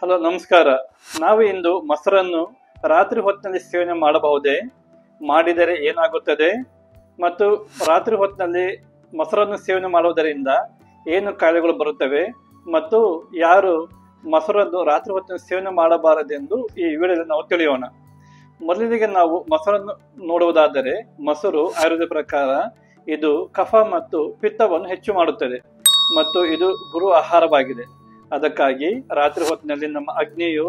Hello ನಮಸ್ಕಾರ. ನಾವು ಇಂದು ಮೊಸರನ್ನು ರಾತ್ರಿ ಹೊತ್ತಿನಲ್ಲಿ ಸೇವನೆ ಮಾಡಬಹುದೇ, ಮಾಡಿದರೆ ಏನಾಗುತ್ತದೆ ಮತ್ತು ರಾತ್ರಿ ಹೊತ್ತಿನಲ್ಲಿ ಮೊಸರನ್ನು ಸೇವನೆ ಮಾಡುವುದರಿಂದ ಏನು ಕಾಯಿಲೆಗಳು ಬರುತ್ತವೆ ಮತ್ತು ಯಾರು ಮೊಸರನ್ನು ರಾತ್ರಿ ಹೊತ್ತಿನಲ್ಲಿ ಸೇವನೆ ಮಾಡಬಾರದೆಂದು ಈ ವಿಡಿಯೋದಲ್ಲಿ ನಾವು ತಿಳಿಯೋಣ. ಮೊದಲಿಗೆ ನಾವು ಮೊಸರನ್ನು ನೋಡುವುದಾದರೆ, ಮೊಸರು ಆಯುರ್ವೇದ ಪ್ರಕಾರ ಇದು ಕಫ ಮತ್ತು ಪಿತ್ತವನ್ನು ಹೆಚ್ಚು ಮಾಡುತ್ತದೆ ಮತ್ತು ಇದು ಗುರು ಆಹಾರವಾಗಿದೆ. ಅದಕ್ಕಾಗಿ ರಾತ್ರಿ ಹೊತ್ತಿನಲ್ಲಿ ನಮ್ಮ ಅಗ್ನಿಯು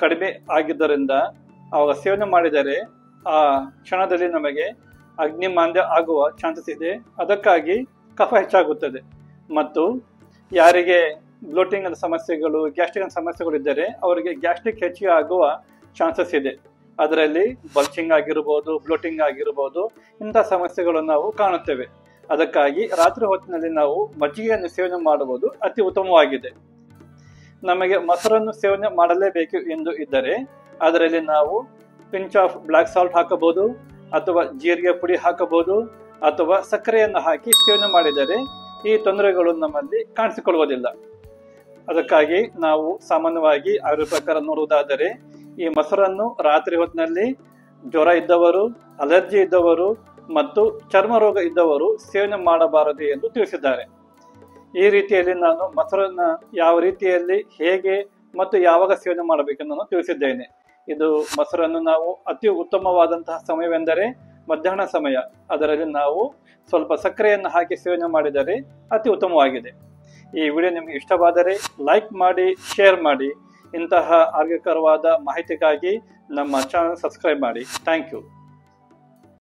ಕಡಿಮೆ ಆಗಿದ್ದರಿಂದ ಅವಾಗ ಸೇವನೆ ಮಾಡಿದರೆ ಆ ಕ್ಷಣದಲ್ಲಿ ನಮಗೆ ಅಗ್ನಿ ಮಾಂದ್ಯ ಆಗುವ ಚಾನ್ಸಸ್ ಇದೆ. ಅದಕ್ಕಾಗಿ ಕಫ ಹೆಚ್ಚಾಗುತ್ತದೆ ಮತ್ತು ಯಾರಿಗೆ ಬ್ಲೋಟಿಂಗ್ ಸಮಸ್ಯೆಗಳು, ಗ್ಯಾಸ್ಟ್ರಿಕ್ ಸಮಸ್ಯೆಗಳು ಇದ್ದರೆ ಅವರಿಗೆ ಗ್ಯಾಸ್ಟ್ರಿಕ್ ಹೆಚ್ಚಿಗೆ ಆಗುವ ಚಾನ್ಸಸ್ ಇದೆ. ಅದರಲ್ಲಿ ಬಲ್ಚಿಂಗ್ ಆಗಿರ್ಬೋದು, ಬ್ಲೋಟಿಂಗ್ ಆಗಿರ್ಬೋದು, ಇಂಥ ಸಮಸ್ಯೆಗಳನ್ನು ನಾವು ಕಾಣುತ್ತೇವೆ. ಅದಕ್ಕಾಗಿ ರಾತ್ರಿ ಹೊತ್ತಿನಲ್ಲಿ ನಾವು ಮಜ್ಜಿಗೆಯನ್ನು ಸೇವನೆ ಮಾಡುವುದು ಅತಿ ಉತ್ತಮವಾಗಿದೆ. ನಮಗೆ ಮೊಸರನ್ನು ಸೇವನೆ ಮಾಡಲೇಬೇಕು ಎಂದು ಇದ್ದರೆ ಅದರಲ್ಲಿ ನಾವು ಪಿಂಚ್ ಆಫ್ ಬ್ಲ್ಯಾಕ್ ಸಾಲ್ಟ್ ಹಾಕಬಹುದು, ಅಥವಾ ಜೀರಿಗೆ ಪುಡಿ ಹಾಕಬಹುದು, ಅಥವಾ ಸಕ್ಕರೆಯನ್ನು ಹಾಕಿ ಸೇವನೆ ಮಾಡಿದರೆ ಈ ತೊಂದರೆಗಳು ನಮ್ಮಲ್ಲಿ ಕಾಣಿಸಿಕೊಳ್ಳುವುದಿಲ್ಲ. ಅದಕ್ಕಾಗಿ ನಾವು ಸಾಮಾನ್ಯವಾಗಿ ಆಯುರ್ವೇದ ಪ್ರಕಾರ ನೋಡುವುದಾದರೆ ಈ ಮೊಸರನ್ನು ರಾತ್ರಿ ಹೊತ್ತಿನಲ್ಲಿ ಜ್ವರ ಇದ್ದವರು, ಅಲರ್ಜಿ ಇದ್ದವರು ಮತ್ತು ಚರ್ಮ ರೋಗ ಇದ್ದವರು ಸೇವನೆ ಮಾಡಬಾರದು ಎಂದು ತಿಳಿಸಿದ್ದಾರೆ. ಈ ರೀತಿಯಲ್ಲಿ ನಾನು ಮೊಸರನ್ನ ಯಾವ ರೀತಿಯಲ್ಲಿ, ಹೇಗೆ ಮತ್ತು ಯಾವಾಗ ಸೇವನೆ ಮಾಡಬೇಕೆಂದು ನಾನು ತಿಳಿಸಿದ್ದೇನೆ. ಇದು ಮೊಸರನ್ನು ನಾವು ಅತಿ ಉತ್ತಮವಾದಂತಹ ಸಮಯವೆಂದರೆ ಮಧ್ಯಾಹ್ನ ಸಮಯ. ಅದರಲ್ಲಿ ನಾವು ಸ್ವಲ್ಪ ಸಕ್ಕರೆಯನ್ನು ಹಾಕಿ ಸೇವನೆ ಮಾಡಿದರೆ ಅತಿ ಉತ್ತಮವಾಗಿದೆ. ಈ ವಿಡಿಯೋ ನಿಮಗೆ ಇಷ್ಟವಾದರೆ ಲೈಕ್ ಮಾಡಿ, ಶೇರ್ ಮಾಡಿ. ಇಂತಹ ಆರೋಗ್ಯಕರವಾದ ಮಾಹಿತಿಗಾಗಿ ನಮ್ಮ ಚಾನಲ್ ಸಬ್ಸ್ಕ್ರೈಬ್ ಮಾಡಿ. Thank you.